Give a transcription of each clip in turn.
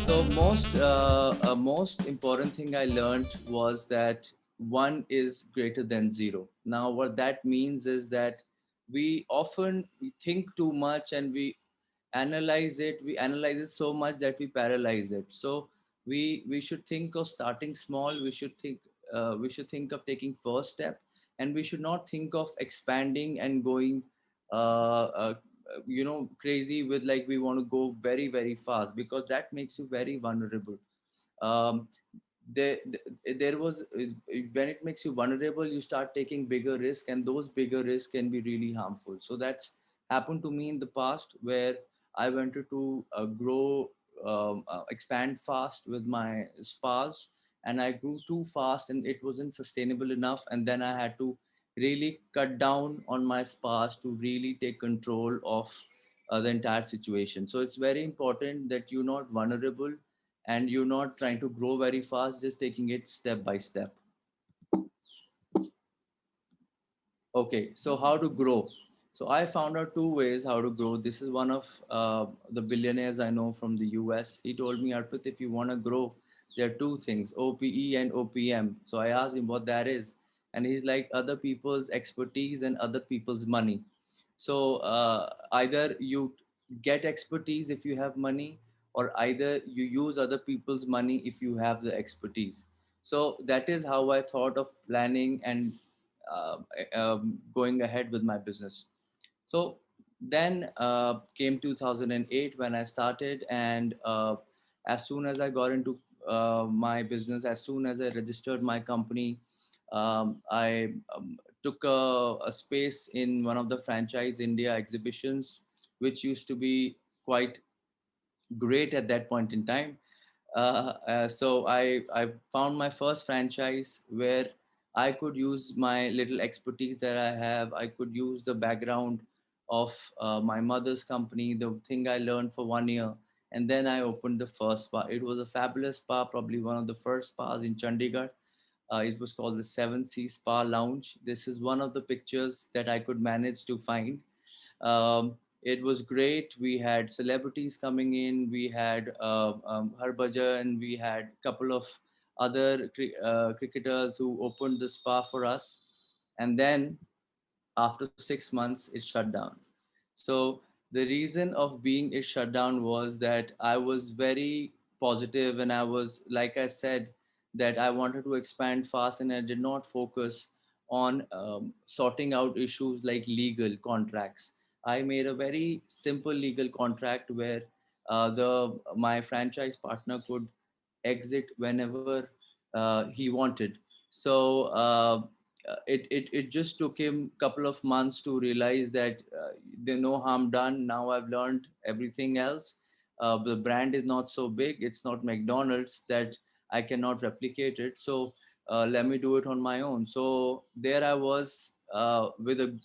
So most important thing I learned was that one is greater than zero. Now, what that means is that we think too much and we analyze it. We analyze it so much that we paralyze it. So we should think of starting small. We should think of taking first step, and we should not think of expanding and going crazy with like we want to go very very fast, because that makes you very vulnerable. um, there was when it makes you vulnerable, you start taking bigger risk, and those bigger risks can be really harmful. So that's happened to me in the past, where I wanted to grow, expand fast with my spas, and I grew too fast and it wasn't sustainable enough, and then I had to really cut down on my spas to really take control of the entire situation. So it's very important that you're not vulnerable and you're not trying to grow very fast, just taking it step by step. Okay, so how to grow? So I found out two ways how to grow. This is one of the billionaires I know from the US. He told me, Arpit, if you want to grow, there are two things, OPE and OPM. So I asked him what that is, and he's like, other people's expertise and other people's money. So either you get expertise if you have money, or either you use other people's money if you have the expertise. So that is how I thought of planning and uh, going ahead with my business. So then came 2008 when I started, and as soon as I got into my business, as soon as I registered my company, I took a space in one of the franchise India exhibitions, which used to be quite great at that point in time. So I found my first franchise where I could use my little expertise that I have. I could use the background of my mother's company, the thing I learned for 1 year, and then I opened the first spa. It was a fabulous spa, probably one of the first spas in Chandigarh. It was called the Seven Seas Spa Lounge. This is one of the pictures that I could manage to find. It was great. We had celebrities coming in. We had Harbhajan. We had a couple of other cricketers who opened the spa for us. And then after 6 months, it shut down. So the reason of being it shut down was that I was very positive, and I was, like I said, that I wanted to expand fast, and I did not focus on sorting out issues like legal contracts. I made a very simple legal contract where the my franchise partner could exit whenever he wanted. So it just took him a couple of months to realize that there's no harm done. Now I've learned everything else. The brand is not so big. It's not McDonald's that I cannot replicate it. So let me do it on my own. So there I was with a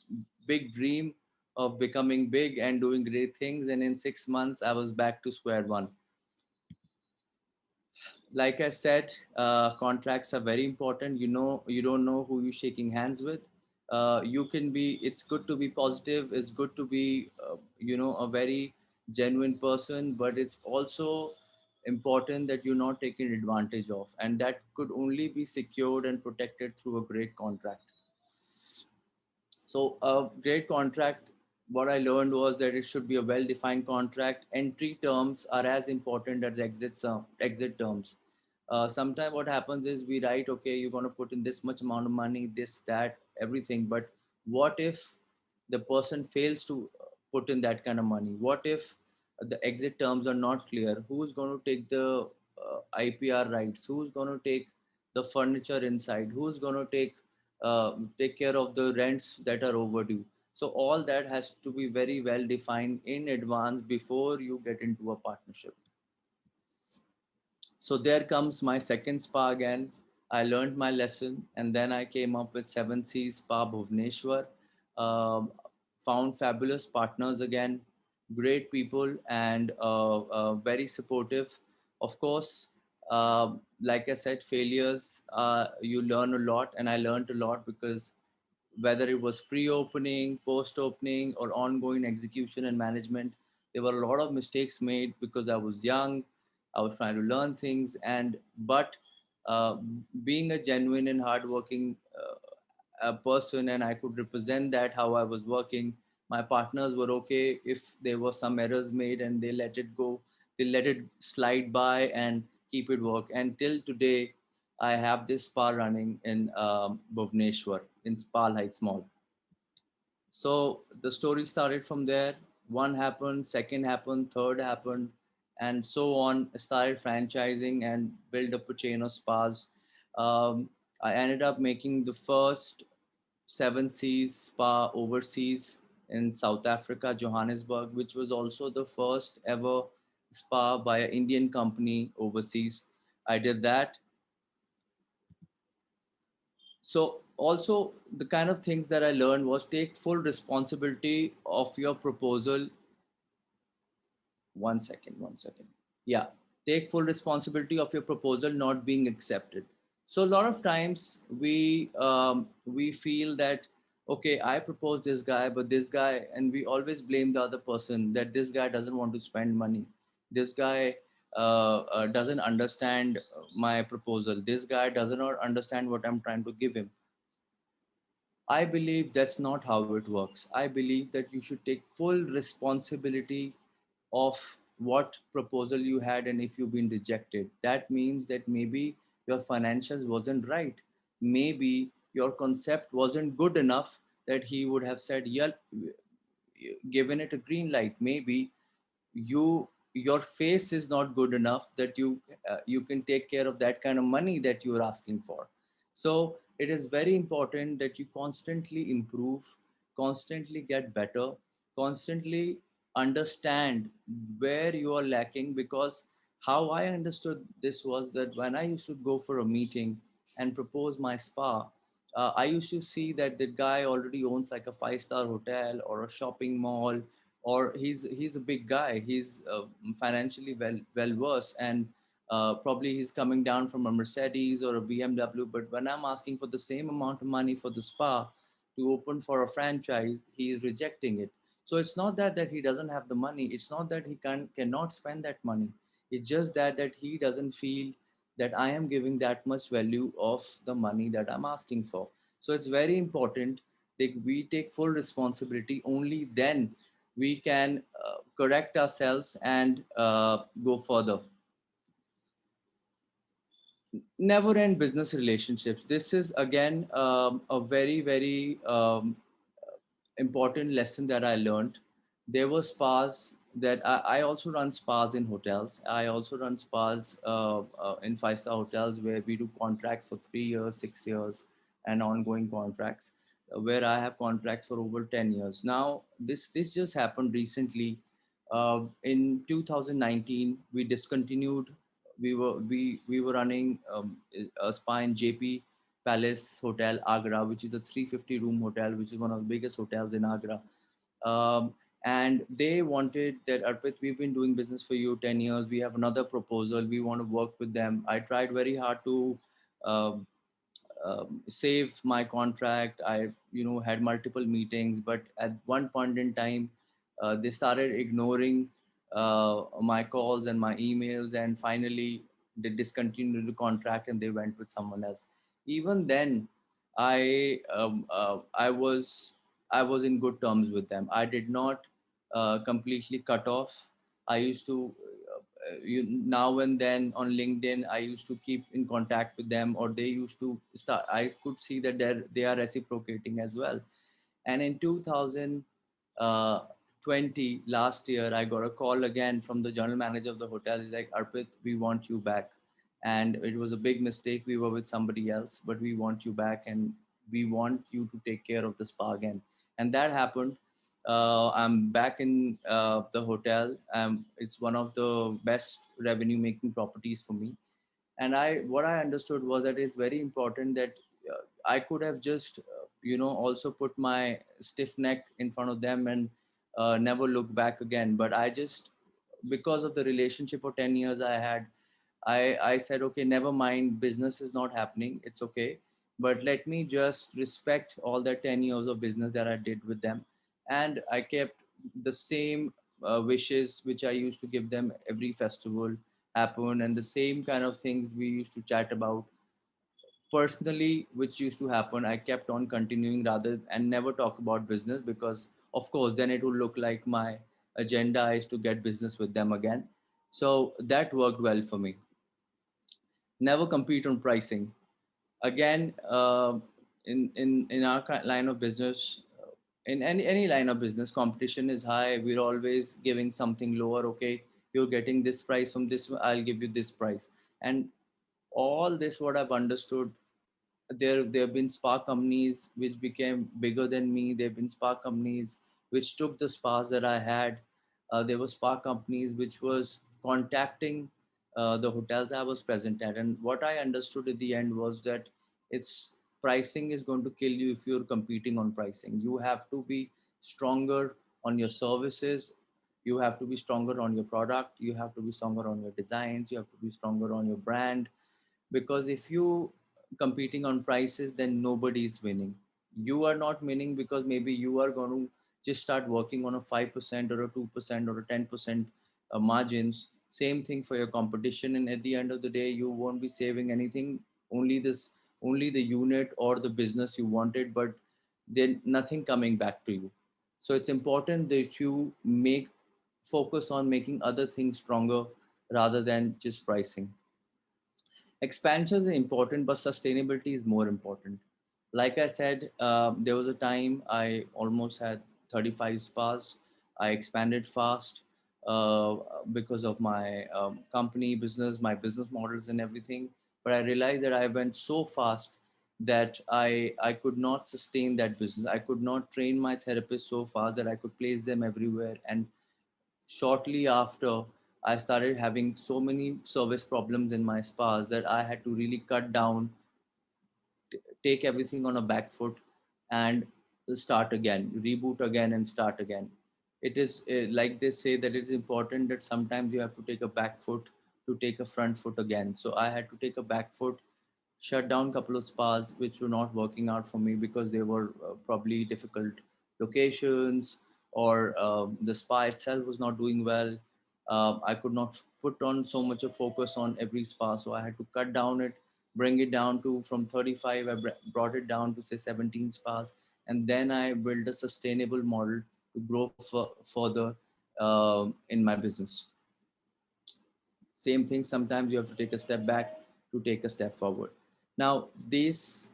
big dream of becoming big and doing great things. And in 6 months, I was back to square one. Like I said, contracts are very important. You don't know who you're shaking hands with. You can be. It's good to be positive. It's good to be, a very genuine person. But it's also important that you're not taken advantage of, and that could only be secured and protected through a great contract. So a great contract, what I learned was that it should be a well-defined contract. Entry terms are as important as exit terms. Sometimes what happens is we write, okay, you're going to put in this much amount of money, this, that, everything. But what if the person fails to put in that kind of money? What if the exit terms are not clear? Who's going to take the IPR rights? Who's going to take the furniture inside? Who's going to take care of the rents that are overdue? So all that has to be very well defined in advance before you get into a partnership. So there comes my second spa again. I learned my lesson, and then I came up with Seven Seas Spa Bhubaneswar. Um, Found fabulous partners again, great people, and very supportive. Of course, Like I said, failures, you learn a lot, and I learned a lot because whether it was pre-opening, post-opening, or ongoing execution and management, there were a lot of mistakes made because I was young. I was trying to learn things, and but uh, being a genuine and hardworking a person, and I could represent that how I was working. My partners were okay if there were some errors made, and they let it go. They let it slide by and keep it work. And till today, I have this spa running in Bhubaneswar in Spal Heights Mall. So the story started from there. One happened, second happened, third happened, and so on. I started franchising and built up a chain of spas. I ended up making the first Seven Seas Spa overseas in South Africa, Johannesburg, which was also the first ever spa by an Indian company overseas. I did that. So also the kind of things that I learned was take full responsibility of your proposal. One second. Yeah, take full responsibility of your proposal not being accepted. So a lot of times we feel that, okay, I proposed this guy, but this guy, and we always blame the other person that this guy doesn't want to spend money. This guy doesn't understand my proposal. This guy does not understand what I'm trying to give him. I believe that's not how it works. I believe that you should take full responsibility of what proposal you had, and if you've been rejected, that means that maybe your financials wasn't right. Maybe your concept wasn't good enough that he would have said, yeah, given it a green light. Maybe your face is not good enough that you can take care of that kind of money that you are asking for. So it is very important that you constantly improve, constantly get better, constantly understand where you are lacking. Because how I understood this was that when I used to go for a meeting and propose my spa, I used to see that the guy already owns like a five-star hotel or a shopping mall, or he's a big guy. He's financially well versed, and probably he's coming down from a Mercedes or a BMW. But when I'm asking for the same amount of money for the spa to open for a franchise, he is rejecting it. So it's not that he doesn't have the money. It's not that he cannot spend that money. It's just that he doesn't feel that I am giving that much value of the money that I'm asking for. So it's very important that we take full responsibility. Only then we can correct ourselves and go further. Never end business relationships. This is again a very important lesson that I learned. There were spas that I also run spas in hotels. I also run spas in five-star hotels where we do contracts for 3 years, 6 years, and ongoing contracts. Where I have contracts for over 10 years. Now, this just happened recently. In 2019, we discontinued. We were running a spa in JP Palace Hotel, Agra, which is a 350 room hotel, which is one of the biggest hotels in Agra. Um, and they wanted that, Arpit, we've been doing business for you 10 years. We have another proposal. We want to work with them. I tried very hard to um, save my contract. I, had multiple meetings, but at one point in time, they started ignoring my calls and my emails, and finally they discontinued the contract and they went with someone else. Even then, I was in good terms with them. I did not completely cut off. I used to now and then on LinkedIn, I used to keep in contact with them, or they used to start. I could see that they are reciprocating as well. And in 2020, last year, I got a call again from the general manager of the hotel. He's like, Arpit, we want you back. And it was a big mistake. We were with somebody else, but we want you back, and we want you to take care of the spa again. And that happened. I'm back in the hotel. It's one of the best revenue making properties for me. And what I understood was that it's very important that I could have just also put my stiff neck in front of them and never look back again. But I just, because of the relationship for 10 years I had, I said, okay, never mind, business is not happening, it's okay, but let me just respect all the 10 years of business that I did with them. And I kept the same wishes which I used to give them every festival happen, and the same kind of things we used to chat about personally which used to happen. I kept on continuing rather and never talk about business, because of course then it would look like my agenda is to get business with them again. So that worked well for me. Never compete on pricing. Again, in our line of business, in any line of business, competition is high. We're always giving something lower. Okay, you're getting this price from this one, I'll give you this price. And all this what I've understood, there have been spa companies which became bigger than me. There have been spa companies which took the spas that I had. There were spa companies which was contacting the hotels I was present at. And what I understood at the end was that it's pricing is going to kill you if you're competing on pricing. You have to be stronger on your services. You have to be stronger on your product. You have to be stronger on your designs. You have to be stronger on your brand, because if you competing on prices, then nobody is winning. You are not winning because maybe you are going to just start working on a 5% or a 2% or a 10% margins. Same thing for your competition, and at the end of the day you won't be saving anything. Only the unit or the business you wanted, but then nothing coming back to you. So it's important that you make focus on making other things stronger rather than just pricing. Expansions are important, but sustainability is more important. Like I said, there was a time I almost had 35 spas. I expanded fast uh, because of my company business, my business models, and everything. But I realized that I went so fast that I could not sustain that business. I could not train my therapists so fast that I could place them everywhere. And shortly after, I started having so many service problems in my spas that I had to really cut down, take everything on a back foot, and start again, reboot again, and start again. It is like they say that it's important that sometimes you have to take a back foot to take a front foot again. So I had to take a back foot, shut down a couple of spas which were not working out for me because they were probably difficult locations, or the spa itself was not doing well. I could not put on so much of focus on every spa, so I had to cut down it, bring it down to from 35. I brought it down to say 17 spas, and then I built a sustainable model to grow further in my business. Same thing, sometimes you have to take a step back to take a step forward. Now this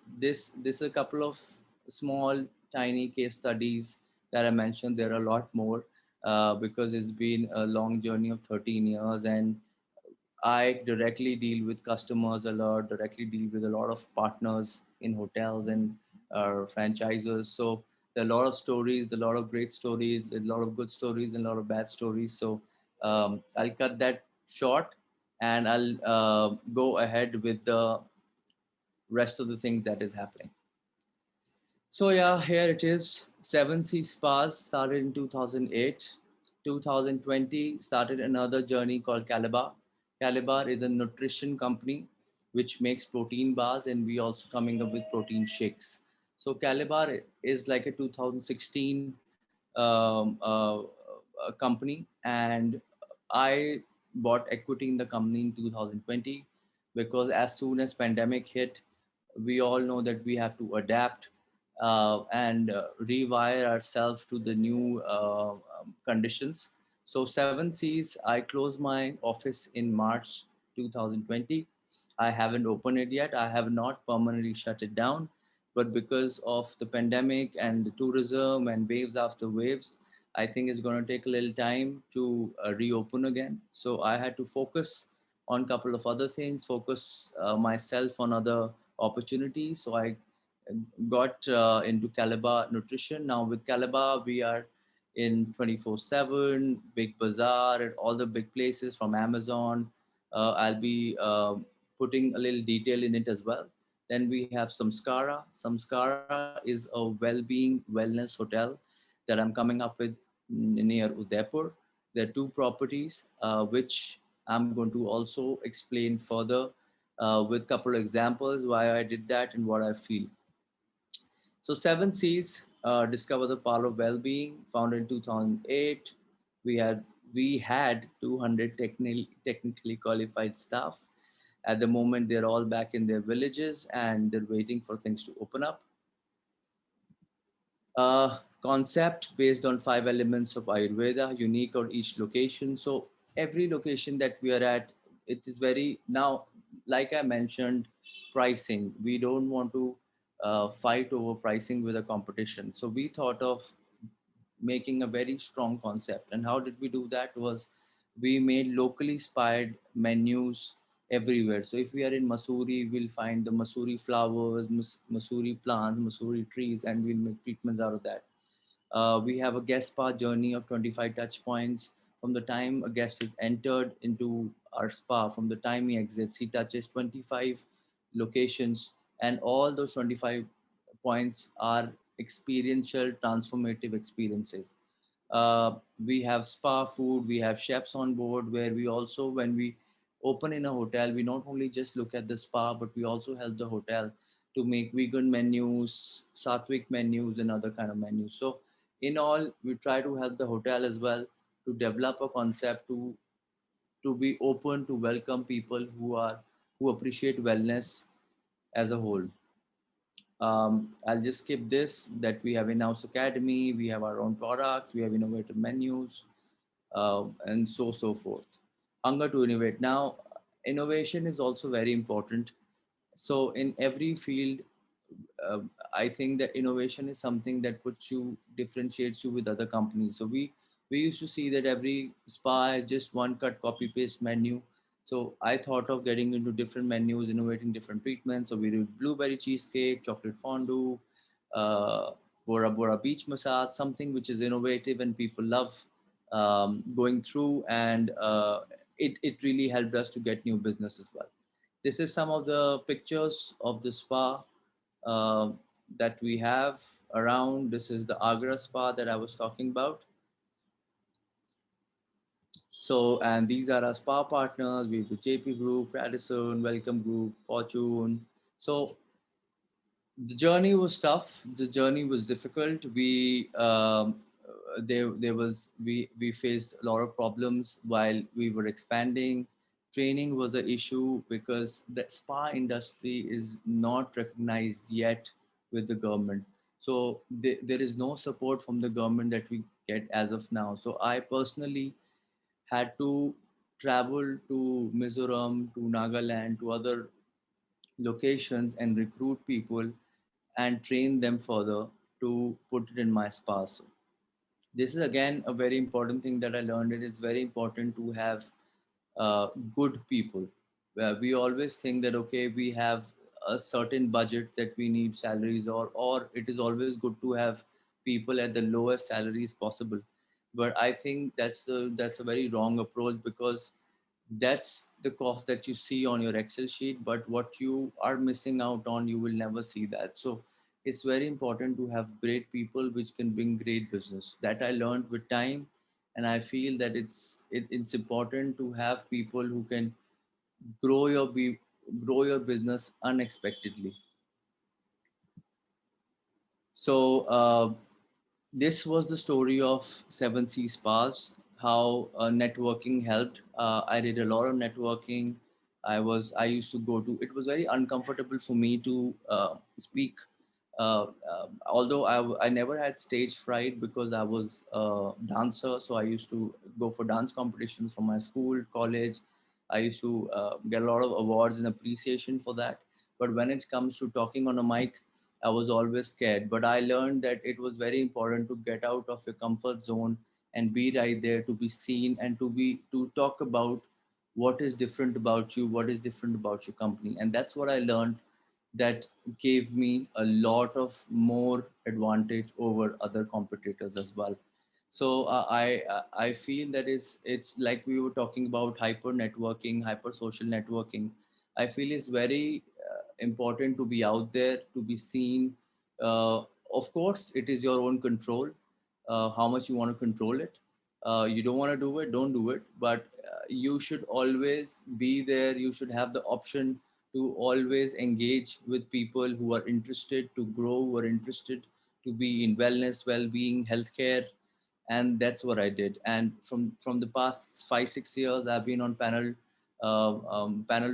a couple of small tiny case studies that I mentioned. There are a lot more, because it's been a long journey of 13 years, and I directly deal with customers a lot, directly deal with a lot of partners in hotels and franchisers. So there are a lot of stories, a lot of great stories, a lot of good stories, and a lot of bad stories. So I'll cut that short, and I'll go ahead with the rest of the things that is happening. So yeah, here it is. Seven C Spas started in 2008. 2020 started another journey called Calibar. Calibar is a nutrition company which makes protein bars, and we also coming up with protein shakes. So Calibar is like a 2016 a company, and I bought equity in the company in 2020, because as soon as pandemic hit, we all know that we have to adapt and rewire ourselves to the new conditions. So 7Cs, I closed my office in March 2020. I haven't opened it yet. I have not permanently shut it down, but because of the pandemic and the tourism and waves after waves, I think it's going to take a little time to reopen again. So I had to focus on a couple of other things, focus myself on other opportunities. So I got into Caliber Nutrition. Now with Caliber, we are in 24/7, Big Bazaar, and all the big places from Amazon. I'll be putting a little detail in it as well. Then we have Samskara. Samskara is a well-being wellness hotel that I'm coming up with near Udaipur. There are two properties which I'm going to also explain further with couple of examples why I did that and what I feel. So Seven Seas, Discover the Power of Well-being, founded in 2008. We had 200 technically qualified staff. At the moment, they're all back in their villages and they're waiting for things to open up. Concept based on five elements of Ayurveda, unique on each location. So every location that we are at, it is very now, like I mentioned, pricing. We don't want to fight over pricing with a competition. So we thought of making a very strong concept. And how did we do that? Was we made locally inspired menus everywhere. So if we are in Masuri, we'll find the Masuri flowers, Masuri plants, Masuri trees, and we'll make treatments out of that. We have a guest spa journey of 25 touch points. From the time a guest is entered into our spa, from the time he exits, he touches 25 locations, and all those 25 points are experiential, transformative experiences. We have spa food, we have chefs on board, where we also, when we open in a hotel, we not only just look at the spa, but we also help the hotel to make vegan menus, sattvic menus, and other kind of menus. So in all, we try to help the hotel as well to develop a concept to be open to welcome people who appreciate wellness as a whole. I'll just skip this, that we have in-house academy, we have our own products, we have innovative menus, and so forth. Hunger to innovate. Now, innovation is also very important. So in every field, uh, I think that innovation is something that puts you differentiates you with other companies. So we used to see that every spa has just one cut copy paste menu. So I thought of getting into different menus, innovating different treatments. So we did blueberry cheesecake, chocolate fondue, uh, Bora Bora beach massage, something which is innovative and people love going through, and it really helped us to get new business as well. This is some of the pictures of the spa uh, that we have around. This is the Agra spa that I was talking about. So, and these are our spa partners. We have the JP Group, Radisson, Welcome Group, Fortune. So, the journey was tough. The journey was difficult. There was we faced a lot of problems while we were expanding. Training was the issue because the spa industry is not recognized yet with the government. So there is no support from the government that we get as of now. So I personally had to travel to Mizoram, to Nagaland, to other locations and recruit people and train them further to put it in my spa. So this is again a very important thing that I learned. It is very important to have good people. We always think that okay, we have a certain budget that we need salaries, or it is always good to have people at the lowest salaries possible. But I think that's a very wrong approach, because that's the cost that you see on your Excel sheet, but what you are missing out on, you will never see that. So it's very important to have great people which can bring great business. That I learned with time, and I feel that it's important to have people who can grow your grow your business unexpectedly. So this was the story of Seven Sea Spas, how networking helped. I did a lot of networking. I used to go to, it was very uncomfortable for me to speak. Although I never had stage fright because I was a dancer. So I used to go for dance competitions from my school, college. I used to get a lot of awards and appreciation for that. But when it comes to talking on a mic, I was always scared. But I learned that it was very important to get out of your comfort zone and be right there, to be seen and to talk about what is different about you, what is different about your company. And that's what I learned, that gave me a lot of more advantage over other competitors as well. So I feel that it's like we were talking about hyper networking, hyper social networking. I feel it's very important to be out there, to be seen. Uh, of course, it is your own control, how much you want to control it. You don't want to do it, don't do it. But you should always be there. You should have the option to always engage with people who are interested to grow, who are interested to be in wellness, well-being, healthcare. And that's what I did. And from the past 5 6 years, I've been on panel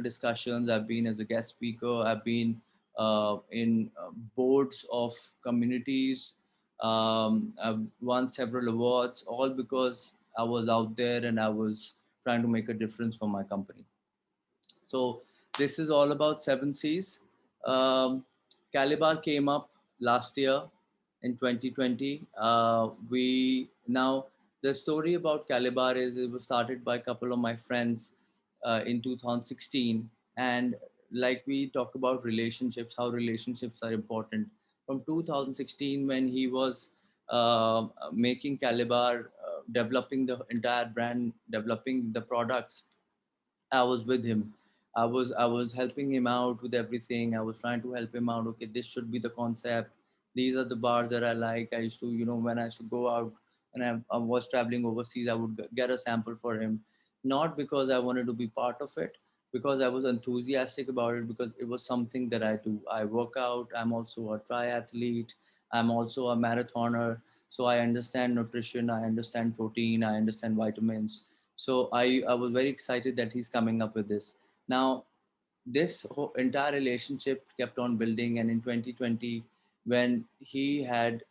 discussions. I've been as a guest speaker. I've been in boards of communities. I've won several awards, all because I was out there and I was trying to make a difference for my company. So this is all about seven C's. Calibar came up last year in 2020. We now The story about Calibar is it was started by a couple of my friends in 2016, and like we talk about relationships, how relationships are important. From 2016, when he was making Calibar, developing the entire brand, developing the products, I was with him. I was helping him out with everything. I was trying to help him out. Okay, this should be the concept. These are the bars that I like. I used to, when I should go out and I was traveling overseas, I would get a sample for him. Not because I wanted to be part of it, because I was enthusiastic about it, because it was something that I do. I work out. I'm also a triathlete. I'm also a marathoner. So I understand nutrition. I understand protein. I understand vitamins. So I was very excited that he's coming up with this. Now, this whole entire relationship kept on building, and in 2020, when he had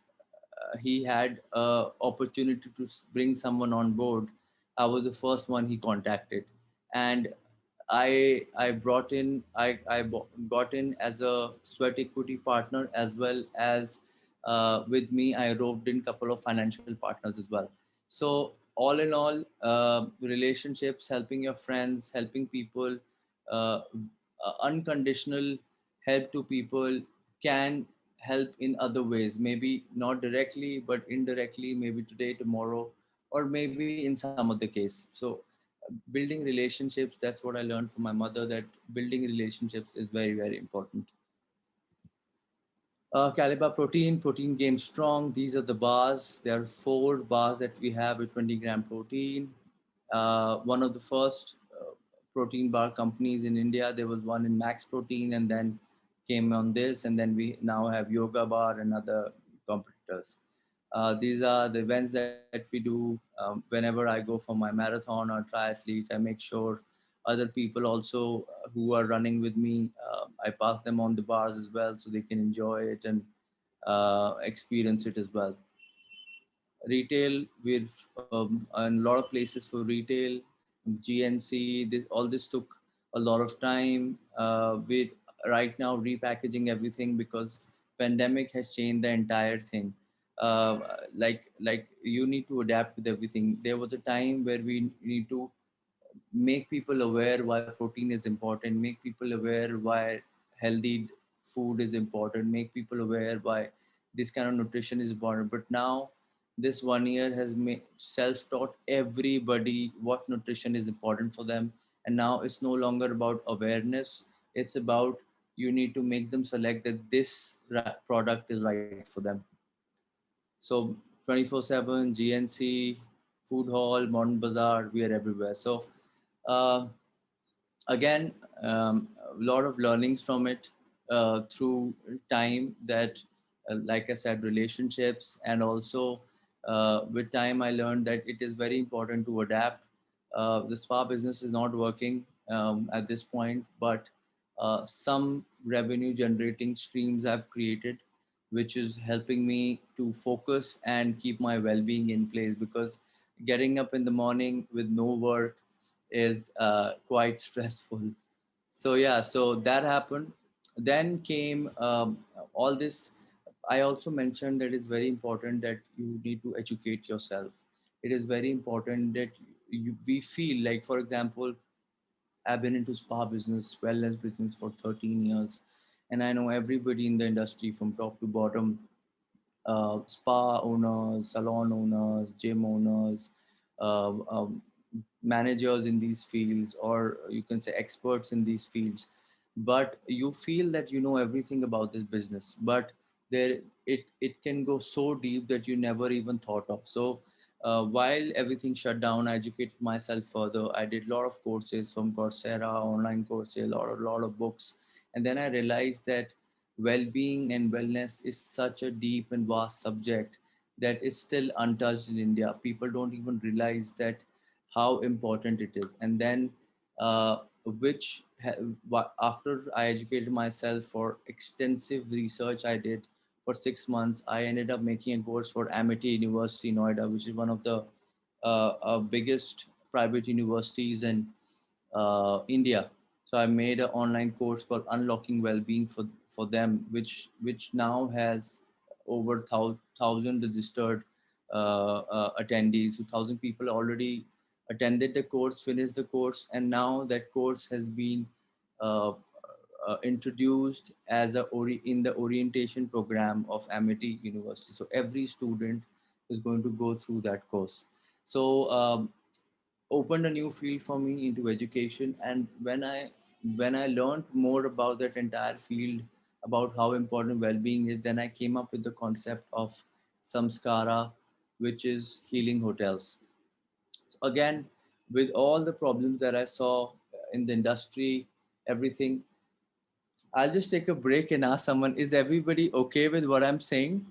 a opportunity to bring someone on board, I was the first one he contacted, and I brought in I got in as a sweat equity partner, as well as with me I roped in a couple of financial partners as well. So all in all, relationships, helping your friends, helping people, unconditional help to people can help in other ways. Maybe not directly, but indirectly. Maybe today, tomorrow, or maybe in some other case. So building relationships, that's what I learned from my mother, that building relationships is very, very important. Caliber protein game strong. These are the bars. There are 4 bars that we have with 20-gram protein. One of the first protein bar companies in India. There was one in Max Protein, and then came on this, and then we now have Yoga Bar and other competitors. These are the events that we do. Whenever I go for my marathon or triathlete, I make sure other people also who are running with me, I pass them on the bars as well, so they can enjoy it and experience it as well. Retail, we're in a lot of places for retail. GNC, all this took a lot of time. We're right now repackaging everything because pandemic has changed the entire thing. Like you need to adapt with everything. There was a time where we need to make people aware why protein is important, make people aware why healthy food is important, make people aware why this kind of nutrition is important. But now this 1 year has self-taught everybody what nutrition is important for them. And now it's no longer about awareness, it's about you need to make them select that this product is right for them. So 24/7 GNC, food hall, modern bazaar, we are everywhere. So uh, again, a lot of learnings from it through time, that like I said, relationships, and also with time I learned that it is very important to adapt. The spa business is not working at this point, but some revenue generating streams I've created, which is helping me to focus and keep my well-being in place, because getting up in the morning with no work is quite stressful. So yeah, so that happened. Then came all this. I also mentioned that it's very important that you need to educate yourself. It is very important that we feel like, for example, I've been into spa business, wellness business for 13 years, and I know everybody in the industry from top to bottom, spa owners, salon owners, gym owners, uh, um, managers in these fields, or you can say experts in these fields. But you feel that you know everything about this business, but there it can go so deep that you never even thought of. So while everything shut down, I educated myself further. I did a lot of courses from Coursera, online courses, a lot of books. And then I realized that well-being and wellness is such a deep and vast subject that is still untouched in India. People don't even realize that how important it is. And then, which after I educated myself for extensive research, I did for 6 months. I ended up making a course for Amity University, Noida, which is one of the biggest private universities in India. So I made an online course called Unlocking Wellbeing for them, which now has over thousand registered attendees. 1,000 people already attended the course, finished the course, and now that course has been uh, introduced as in the orientation program of Amity University. So every student is going to go through that course. So opened a new field for me into education, and when I learned more about that entire field, about how important well-being is, then I came up with the concept of Samskara, which is healing hotels. Again, with all the problems that I saw in the industry, everything, I'll just take a break and ask someone, is everybody okay with what I'm saying?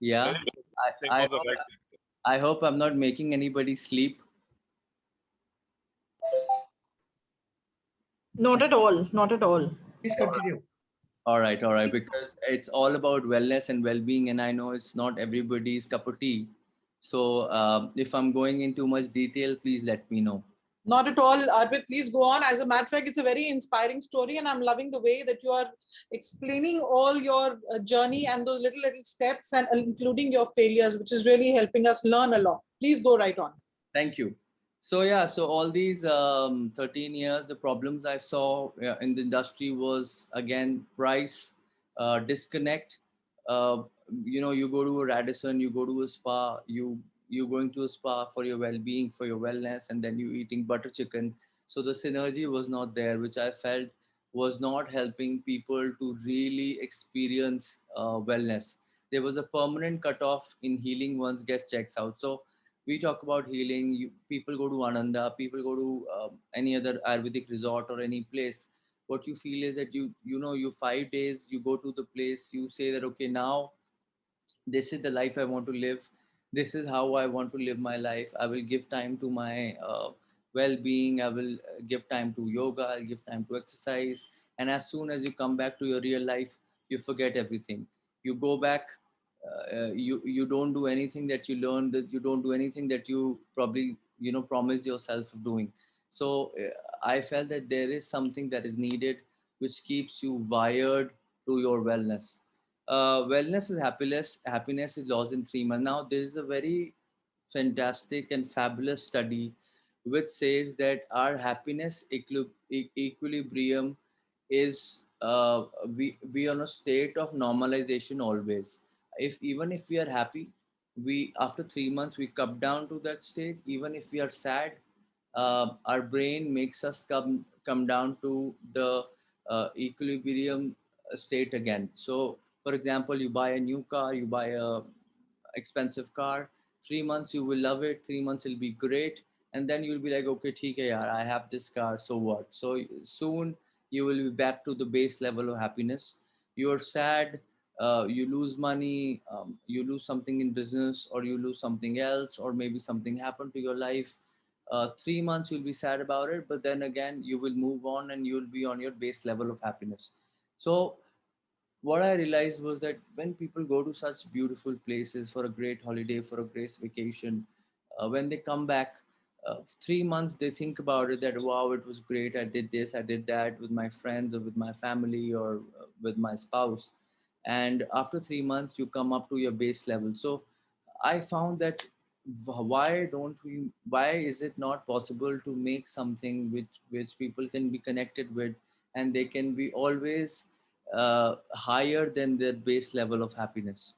Very Yeah. good. I Think I was the hope right. I hope I'm not making anybody sleep. Not at all. Not at all. Please continue. All right, because it's all about wellness and well-being, and I know it's not everybody's cup of tea. So if I'm going into much detail, please let me know. Not at all, Arpit. Please go on. As a matter of fact, it's a very inspiring story, and I'm loving the way that you are explaining all your journey and those little steps, and including your failures, which is really helping us learn a lot. Please go right on. Thank you. So yeah, so all these 13 years, the problems I saw in the industry was again price, disconnect. Uh, you go to a Radisson, you go to a spa, you're going to a spa for your well-being, for your wellness, and then you eating butter chicken. So the synergy was not there, which I felt was not helping people to really experience wellness. There was a permanent cutoff in healing once guest checks out. So we talk about healing. People go to Ananda, people go to any other Ayurvedic resort or any place. What you feel is that you 5 days, you go to the place, you say that, okay, now this is the life I want to live. This is how I want to live my life. I will give time to my well-being. I will give time to yoga. I'll give time to exercise. And as soon as you come back to your real life, you forget everything. You go back. You don't do anything that you learned. That you don't do anything that you probably promised yourself of doing. So I felt that there is something that is needed, which keeps you wired to your wellness. Wellness is happiness. Happiness is lost in 3 months. Now, there is a very fantastic and fabulous study which says that our happiness equilibrium is we on a state of normalization always. If even if we are happy, we after 3 months we come down to that state. Even if we are sad, our brain makes us come down to the equilibrium state again. So, for example, you buy a new car, you buy a expensive car. 3 months you will love it. 3 months will be great, and then you'll be like, okay, theek hai yaar, I have this car, so what? So soon you will be back to the base level of happiness. You're sad, you lose money, you lose something in business, or you lose something else, or maybe something happened to your life. 3 months you'll be sad about it, but then again you will move on and you'll be on your base level of happiness. So what I realized was that when people go to such beautiful places for a great holiday, for a great vacation, when they come back, 3 months they think about it that, wow, it was great. I did this, I did that with my friends or with my family or with my spouse. And after 3 months, you come up to your base level. So I found that why is it not possible to make something which people can be connected with, and they can be always higher than their base level of happiness.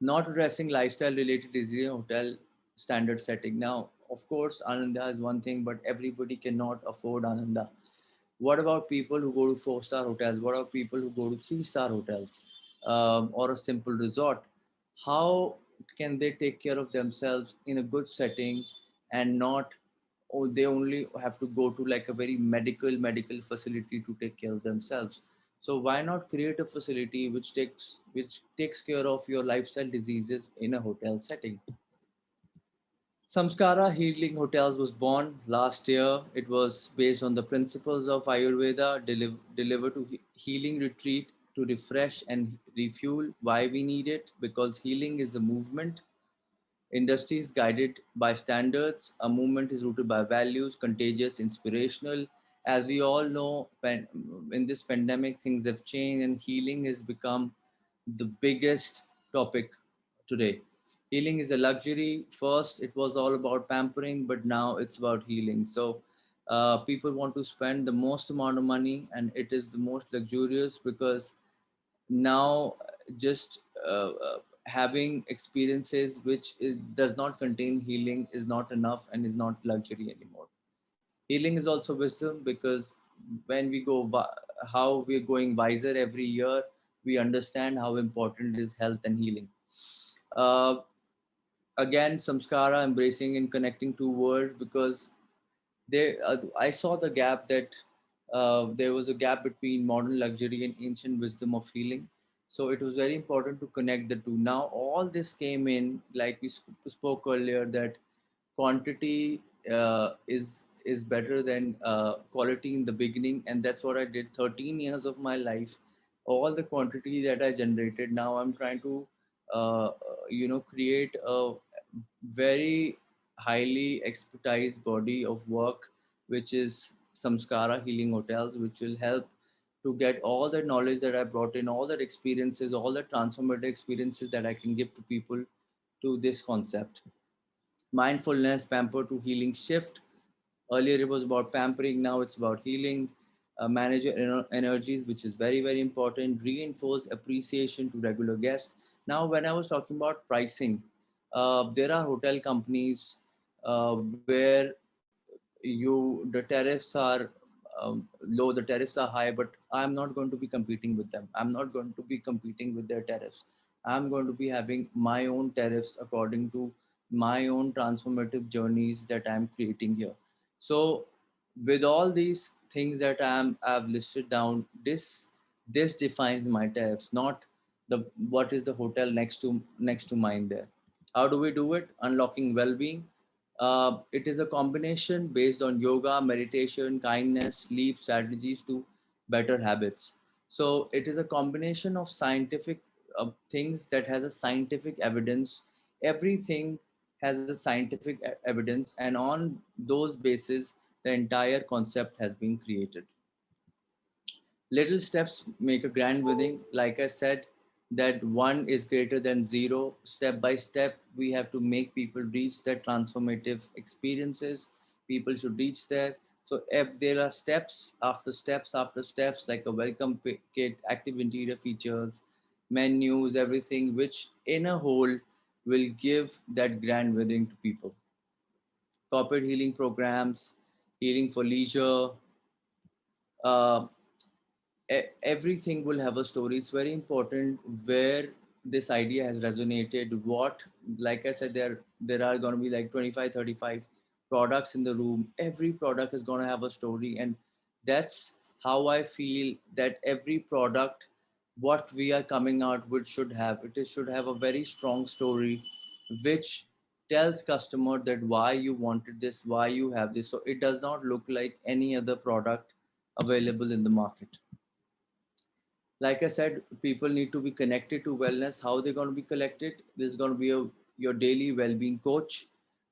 Not addressing lifestyle related disease in hotel standard setting. Now, of course, Ananda is one thing, but everybody cannot afford Ananda. What about people who go to 4-star hotels? What about people who go to 3-star hotels or a simple resort? how can they take care of themselves in a good setting and not, or they only have to go to like a very medical facility to take care of themselves. So why not create a facility which takes care of your lifestyle diseases in a hotel setting? Samskara Healing Hotels was born last year. It was based on the principles of Ayurveda, deliver to healing retreat to refresh and refuel. Why we need it? Because healing is a movement. Industry is guided by standards. A movement is rooted by values, contagious, inspirational. As we all know, in this pandemic, things have changed and healing has become the biggest topic today. Healing is a luxury. First, it was all about pampering, but now it's about healing. So, people want to spend the most amount of money, and it is the most luxurious because now just having experiences does not contain healing is not enough and is not luxury anymore. Healing is also wisdom because when we how we're going wiser every year, we understand how important is health and healing. uh, Again, samskara, embracing and connecting two worlds, because I saw the gap that there was a gap between modern luxury and ancient wisdom of healing. So it was very important to connect the two. Now all this came in, like we spoke earlier, that quantity is better than quality in the beginning, and that's what I did. 13 years of my life, all the quantity that I generated. Now I'm trying to create a very highly expertise body of work, which is Samskara Healing Hotels, which will help to get all the knowledge that I brought in, all that experiences, all the transformative experiences that I can give to people to this concept. Mindfulness, pamper to healing shift. Earlier it was about pampering, now it's about healing. Manage your energies, which is very, very important. Reinforce appreciation to regular guests. Now, when I was talking about pricing, there are hotel companies where the tariffs are low, the tariffs are high, but I'm not going to be competing with them. I'm not going to be competing with their tariffs. I'm going to be having my own tariffs according to my own transformative journeys that I'm creating here. So with all these things that I've listed down, this defines my tariffs, not the what is the hotel next to mine there. How do we do it? Unlocking well-being. It is a combination based on yoga, meditation, kindness, sleep strategies to better habits. So it is a combination of scientific things that has a scientific evidence. Everything has a scientific evidence, and on those basis, the entire concept has been created. Little steps make a grand winning. Like I said, that one is greater than zero. Step by step, we have to make people reach their transformative experiences. People should reach there. So if there are steps after steps after steps, like a welcome kit, active interior features, menus, everything, which in a whole will give that grand winning to people. Corporate healing programs, healing for leisure, uh, everything will have a story. It's very important where this idea has resonated. What, like I said, there are going to be like 25, 35 products in the room. Every product is going to have a story, and that's how I feel that every product, what we are coming out with, should have a very strong story which tells customer that why you wanted this, why you have this, so it does not look like any other product available in the market. Like I said, people need to be connected to wellness. How they're going to be collected? There's going to be your daily well-being coach.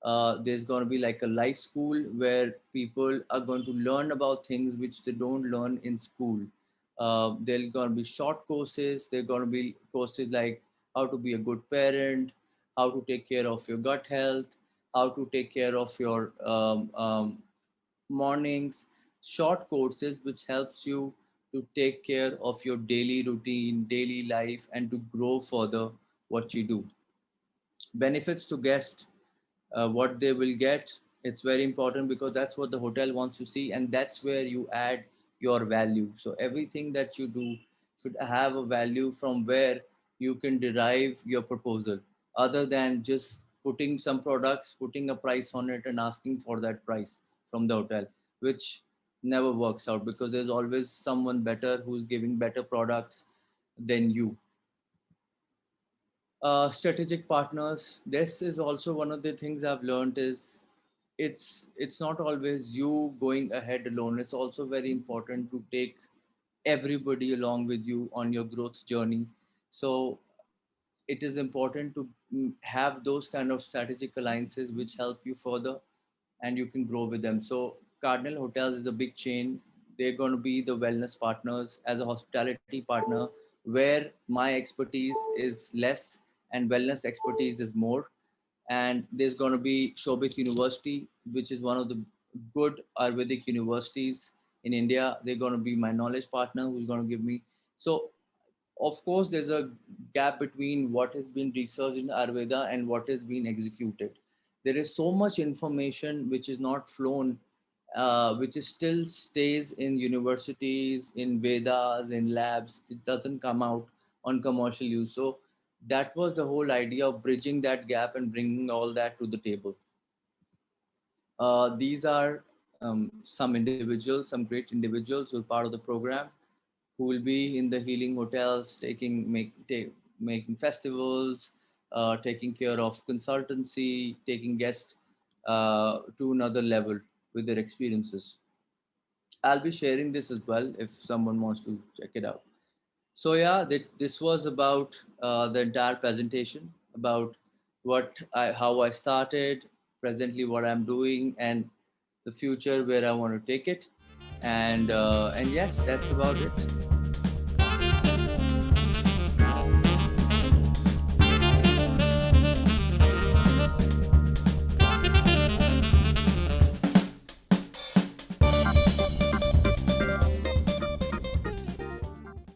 There's going to be like a life school where people are going to learn about things which they don't learn in school. There's going to be short courses. There are going to be courses like how to be a good parent, how to take care of your gut health, how to take care of your mornings, short courses which helps you to take care of your daily routine, daily life, and to grow further what you do. Benefits to guests, what they will get. It's very important because that's what the hotel wants to see, and that's where you add your value. So everything that you do should have a value from where. you can derive your proposal, other than just putting some products, putting a price on it, and asking for that price from the hotel, which never works out because there's always someone better who's giving better products than you. Strategic partners, this is also one of the things I've learned is it's not always you going ahead alone. It's also very important to take everybody along with you on your growth journey. So it is important to have those kind of strategic alliances which help you further and you can grow with them. So Cardinal Hotels is a big chain. They're going to be the wellness partners as a hospitality partner, where my expertise is less and wellness expertise is more. And there's going to be Shobit University, which is one of the good Ayurvedic universities in India. They're going to be my knowledge partner who's going to give me. So of course there's a gap between what has been researched in Ayurveda and what has been executed. There is so much information which is not flown, which is still stays in universities, in Vedas, in labs. It doesn't come out on commercial use. So that was the whole idea of bridging that gap and bringing all that to the table. These are some individuals, some great individuals who are part of the program, who will be in the healing hotels, making festivals, taking care of consultancy, taking guests to another level with their experiences. I'll be sharing this as well if someone wants to check it out. So yeah, this was about the entire presentation about how I started, presently what I'm doing, and the future where I want to take it. And yes, that's about it.